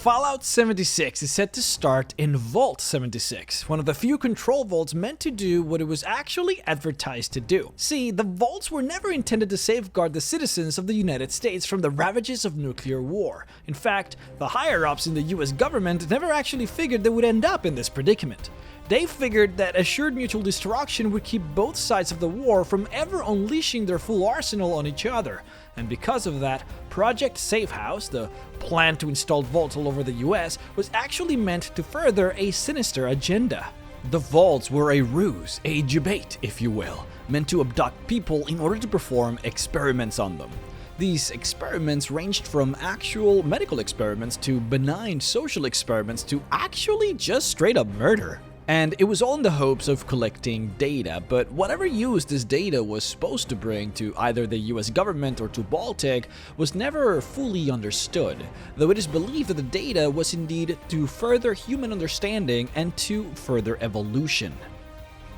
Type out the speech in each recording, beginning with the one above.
Fallout 76 is set to start in Vault 76, one of the few control vaults meant to do what it was actually advertised to do. See, the vaults were never intended to safeguard the citizens of the United States from the ravages of nuclear war. In fact, the higher-ups in the US government never actually figured they would end up in this predicament. They figured that assured mutual destruction would keep both sides of the war from ever unleashing their full arsenal on each other, and because of that, Project Safe House, the plan to install vaults all over the US, was actually meant to further a sinister agenda. The vaults were a ruse, a debate, if you will, meant to abduct people in order to perform experiments on them. These experiments ranged from actual medical experiments to benign social experiments to actually just straight up murder. And it was all in the hopes of collecting data, but whatever use this data was supposed to bring to either the US government or to Vault-Tec was never fully understood, though it is believed that the data was indeed to further human understanding and to further evolution.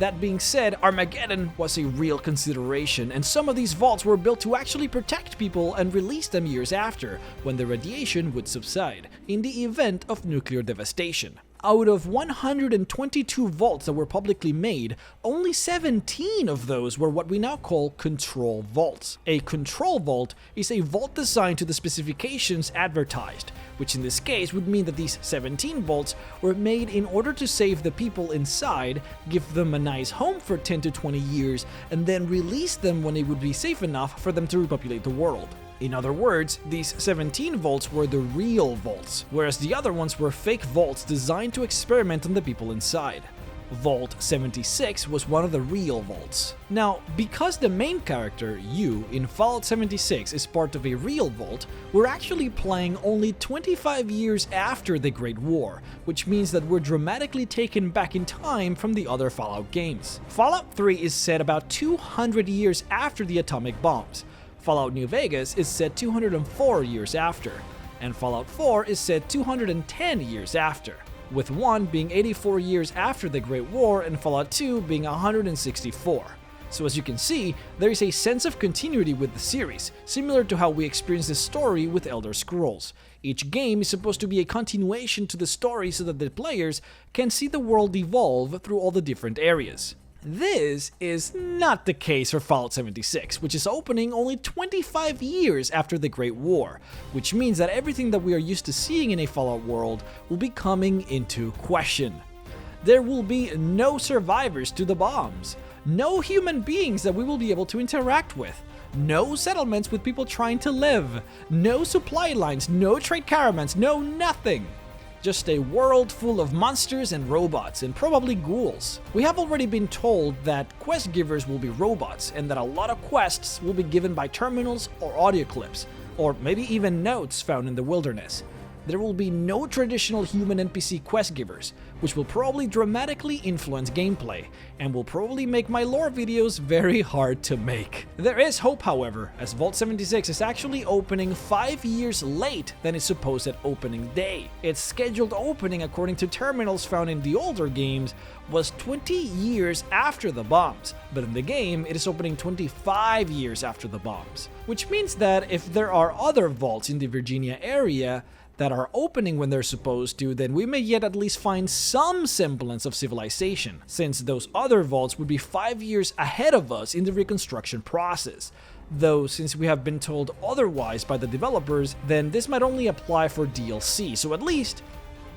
That being said, Armageddon was a real consideration, and some of these vaults were built to actually protect people and release them years after, when the radiation would subside, in the event of nuclear devastation. Out of 122 vaults that were publicly made, only 17 of those were what we now call control vaults. A control vault is a vault designed to the specifications advertised, which in this case would mean that these 17 vaults were made in order to save the people inside, give them a nice home for 10 to 20 years, and then release them when it would be safe enough for them to repopulate the world. In other words, these 17 vaults were the real vaults, whereas the other ones were fake vaults designed to experiment on the people inside. Vault 76 was one of the real vaults. Now, because the main character, you, in Fallout 76 is part of a real vault, we're actually playing only 25 years after the Great War, which means that we're dramatically taken back in time from the other Fallout games. Fallout 3 is set about 200 years after the atomic bombs. Fallout New Vegas is set 204 years after, and Fallout 4 is set 210 years after, with 1 being 84 years after the Great War and Fallout 2 being 164. So as you can see, there is a sense of continuity with the series, similar to how we experience the story with Elder Scrolls. Each game is supposed to be a continuation to the story so that the players can see the world evolve through all the different areas. This is not the case for Fallout 76, which is opening only 25 years after the Great War, which means that everything that we are used to seeing in a Fallout world will be coming into question. There will be no survivors to the bombs, no human beings that we will be able to interact with, no settlements with people trying to live, no supply lines, no trade caravans, no nothing. Just a world full of monsters and robots, and probably ghouls. We have already been told that quest givers will be robots, and that a lot of quests will be given by terminals or audio clips, or maybe even notes found in the wilderness. There will be no traditional human NPC quest givers, which will probably dramatically influence gameplay, and will probably make my lore videos very hard to make. There is hope, however, as Vault 76 is actually opening 5 years late than its supposed opening day. Its scheduled opening, according to terminals found in the older games, was 20 years after the bombs, but in the game it is opening 25 years after the bombs. Which means that if there are other vaults in the Virginia area that are opening when they're supposed to, then we may yet at least find some semblance of civilization, since those other vaults would be 5 years ahead of us in the reconstruction process. Though, since we have been told otherwise by the developers, then this might only apply for DLC, so at least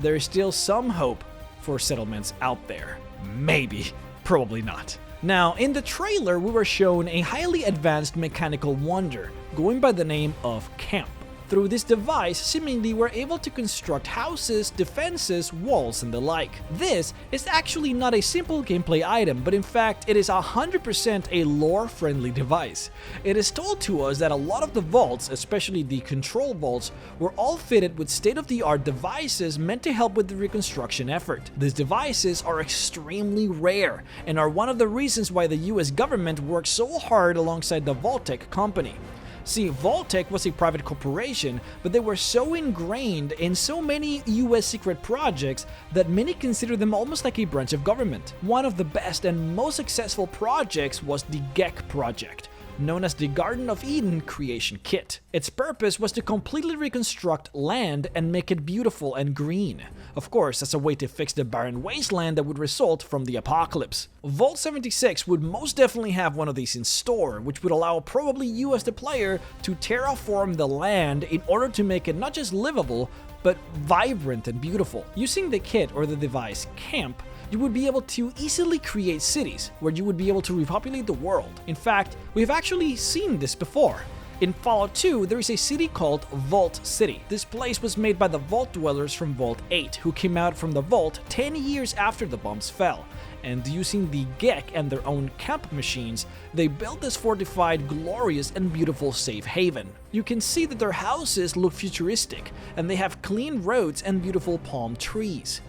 there is still some hope for settlements out there. Maybe. Probably not. Now, in the trailer we were shown a highly advanced mechanical wonder, going by the name of C.A.M.P. Through this device, seemingly we're able to construct houses, defenses, walls, and the like. This is actually not a simple gameplay item, but in fact it is 100% a lore-friendly device. It is told to us that a lot of the vaults, especially the control vaults, were all fitted with state-of-the-art devices meant to help with the reconstruction effort. These devices are extremely rare, and are one of the reasons why the US government worked so hard alongside the Vault-Tec company. See, Vault-Tec was a private corporation, but they were so ingrained in so many US secret projects that many consider them almost like a branch of government. One of the best and most successful projects was the C.A.M.P project, known as the Garden of Eden Creation Kit. Its purpose was to completely reconstruct land and make it beautiful and green. Of course, as a way to fix the barren wasteland that would result from the apocalypse. Vault 76 would most definitely have one of these in store, which would allow probably you as the player to terraform the land in order to make it not just livable, but vibrant and beautiful. Using the kit or the device C.A.M.P, you would be able to easily create cities where you would be able to repopulate the world. In fact, we've actually seen this before. In Fallout 2, there is a city called Vault City. This place was made by the Vault dwellers from Vault 8, who came out from the Vault 10 years after the bombs fell. And using the GECK and their own camp machines, they built this fortified, glorious, and beautiful safe haven. You can see that their houses look futuristic, and they have clean roads and beautiful palm trees.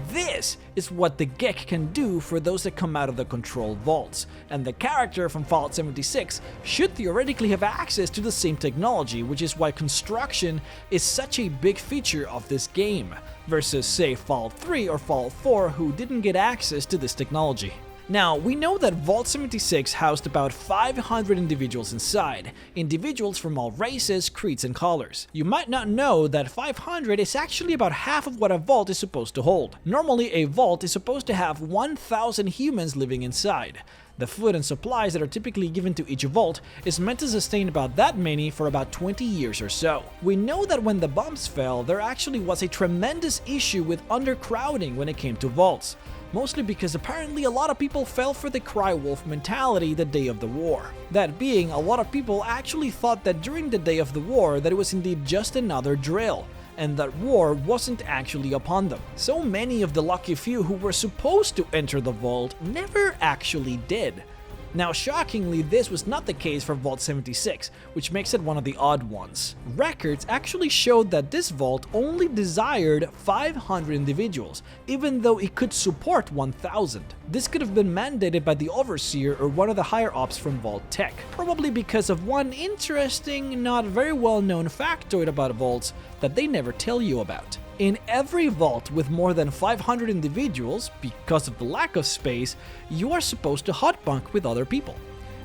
This is what the GECK can do for those that come out of the control vaults, and the character from Fallout 76 should theoretically have access to the same technology, which is why construction is such a big feature of this game, versus say Fallout 3 or Fallout 4 who didn't get access to this technology. Now, we know that Vault 76 housed about 500 individuals inside, individuals from all races, creeds, and colors. You might not know that 500 is actually about half of what a vault is supposed to hold. Normally, a vault is supposed to have 1,000 humans living inside. The food and supplies that are typically given to each vault is meant to sustain about that many for about 20 years or so. We know that when the bombs fell, there actually was a tremendous issue with undercrowding when it came to vaults. Mostly because apparently a lot of people fell for the cry wolf mentality the day of the war. That being, a lot of people actually thought that during the day of the war that it was indeed just another drill, and that war wasn't actually upon them. So many of the lucky few who were supposed to enter the vault never actually did. Now, shockingly, this was not the case for Vault 76, which makes it one of the odd ones. Records actually showed that this vault only desired 500 individuals, even though it could support 1,000. This could have been mandated by the Overseer or one of the higher-ups from Vault Tech, probably because of one interesting, not very well-known factoid about vaults that they never tell you about. In every vault with more than 500 individuals, because of the lack of space, you are supposed to hot bunk with other people.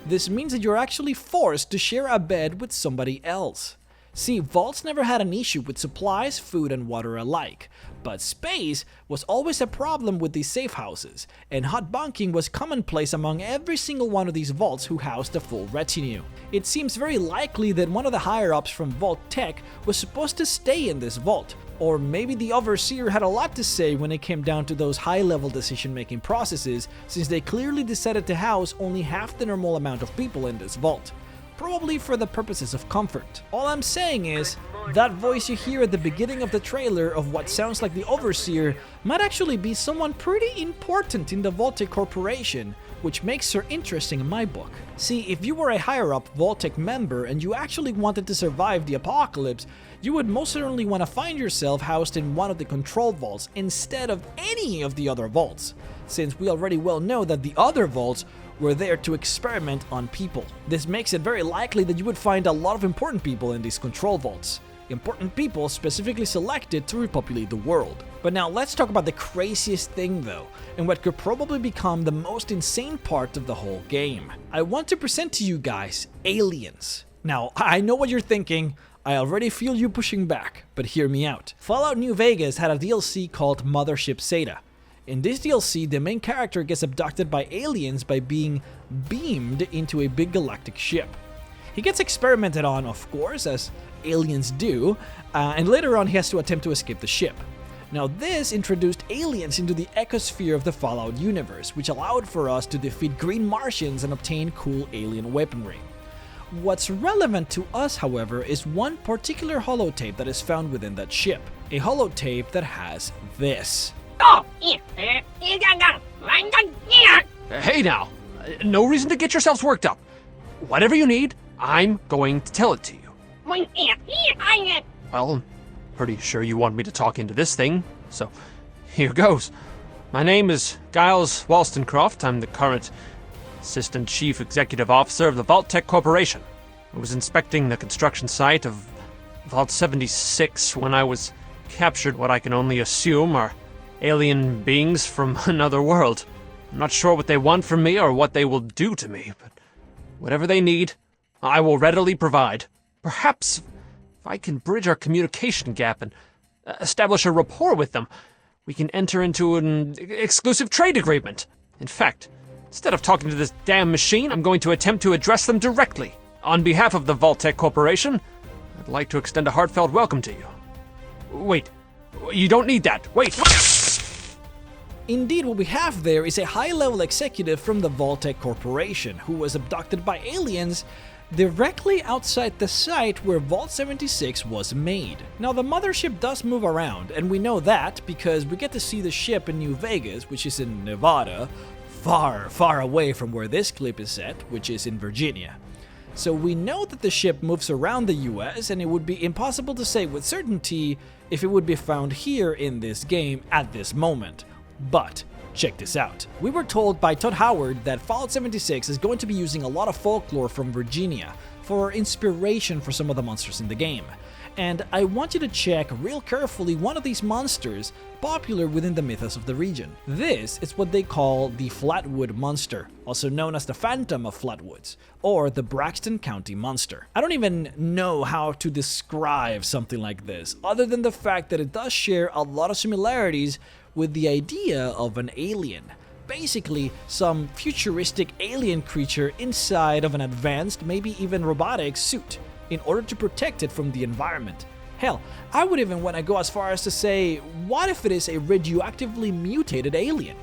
This means that you're actually forced to share a bed with somebody else. See, vaults never had an issue with supplies, food, and water alike, but space was always a problem with these safe houses, and hot bunking was commonplace among every single one of these vaults who housed a full retinue. It seems very likely that one of the higher-ups from Vault Tech was supposed to stay in this vault, or maybe the Overseer had a lot to say when it came down to those high-level decision-making processes, since they clearly decided to house only half the normal amount of people in this vault. Probably for the purposes of comfort. All I'm saying is, that voice you hear at the beginning of the trailer of what sounds like the Overseer might actually be someone pretty important in the Vault-Tec Corporation, which makes her interesting in my book. See, if you were a higher-up Vault-Tec member and you actually wanted to survive the apocalypse, you would most certainly want to find yourself housed in one of the control vaults instead of any of the other vaults, since we already well know that the other vaults were there to experiment on people. This makes it very likely that you would find a lot of important people in these control vaults. Important people specifically selected to repopulate the world. But now let's talk about the craziest thing though, and what could probably become the most insane part of the whole game. I want to present to you guys aliens. Now, I know what you're thinking. I already feel you pushing back, but hear me out. Fallout New Vegas had a DLC called Mothership Zeta. In this DLC, the main character gets abducted by aliens by being beamed into a big galactic ship. He gets experimented on, of course, as aliens do, and later on he has to attempt to escape the ship. Now this introduced aliens into the ecosphere of the Fallout universe, which allowed for us to defeat green Martians and obtain cool alien weaponry. What's relevant to us, however, is one particular holotape that is found within that ship. A holotape that has this. Hey now, no reason to get yourselves worked up. Whatever you need, I'm going to tell it to you. Well, pretty sure you want me to talk into this thing, so here goes. My name is Giles Wollstonecroft. I'm the current Assistant Chief Executive Officer of the Vault-Tec Corporation. I was inspecting the construction site of Vault 76 when I was captured what I can only assume are alien beings from another world. I'm not sure what they want from me or what they will do to me, but whatever they need, I will readily provide. Perhaps if I can bridge our communication gap and establish a rapport with them, we can enter into an exclusive trade agreement. In fact, instead of talking to this damn machine, I'm going to attempt to address them directly. On behalf of the Vault-Tec Corporation, I'd like to extend a heartfelt welcome to you. Wait, you don't need that. Wait! Indeed, what we have there is a high-level executive from the Vault-Tec Corporation who was abducted by aliens directly outside the site where Vault 76 was made. Now, the mothership does move around, and we know that because we get to see the ship in New Vegas, which is in Nevada, far, far away from where this clip is set, which is in Virginia. So we know that the ship moves around the US, and it would be impossible to say with certainty if it would be found here in this game at this moment. But check this out. We were told by Todd Howard that Fallout 76 is going to be using a lot of folklore from Virginia for inspiration for some of the monsters in the game. And I want you to check real carefully one of these monsters popular within the mythos of the region. This is what they call the Flatwood Monster, also known as the Phantom of Flatwoods, or the Braxton County Monster. I don't even know how to describe something like this, other than the fact that it does share a lot of similarities with the idea of an alien. Basically, some futuristic alien creature inside of an advanced, maybe even robotic suit, in order to protect it from the environment. Hell, I would even want to go as far as to say, what if it is a radioactively mutated alien?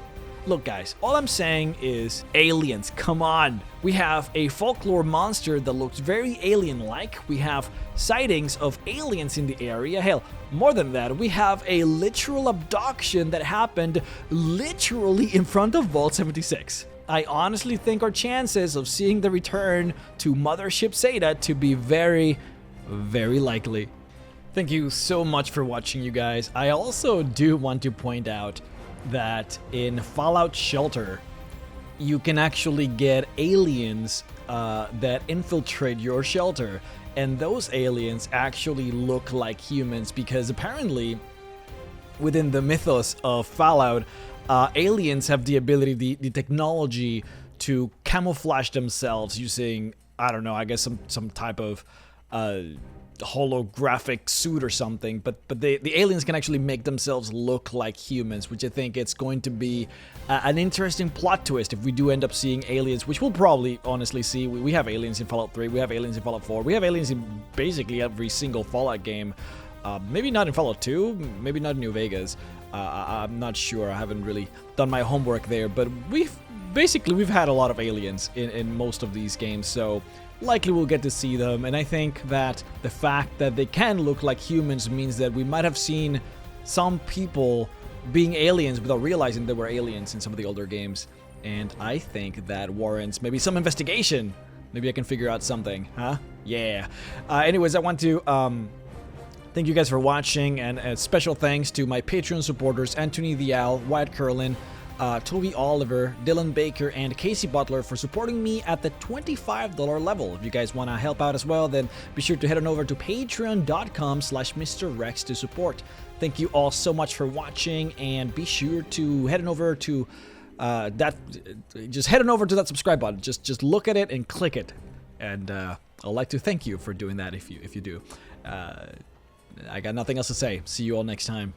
Look guys, all I'm saying is aliens, come on! We have a folklore monster that looks very alien-like, we have sightings of aliens in the area, hell, more than that, we have a literal abduction that happened literally in front of Vault 76. I honestly think our chances of seeing the return to Mothership Zeta to be very, very likely. Thank you so much for watching, you guys. I also do want to point out that in Fallout Shelter, you can actually get aliens that infiltrate your shelter, and those aliens actually look like humans because apparently within the mythos of Fallout, aliens have the ability, the technology to camouflage themselves using, I don't know, I guess some type of holographic suit or something, but the aliens can actually make themselves look like humans, which I think it's going to be an interesting plot twist if we do end up seeing aliens, which we'll probably honestly see. We have aliens in Fallout 3, we have aliens in Fallout 4, we have aliens in basically every single Fallout game. Maybe not in Fallout 2, maybe not in New Vegas. I'm not sure, I haven't really done my homework there, but we've had a lot of aliens in most of these games, so likely we'll get to see them, and I think that the fact that they can look like humans means that we might have seen some people being aliens without realizing they were aliens in some of the older games, and I think that warrants maybe some investigation. Maybe I can figure out something, huh? Yeah. Anyways, I want to thank you guys for watching, and special thanks to my Patreon supporters, Anthony the Owl, Wyatt Curlin, Toby Oliver, Dylan Baker, and Casey Butler for supporting me at the $25 level. If you guys want to help out as well, then be sure to head on over to patreon.com/MrRhexx to support. Thank you all so much for watching, and be sure to head on over to just head on over to that subscribe button. Just look at it and click it, and I'd like to thank you for doing that if you do. I got nothing else to say. See you all next time.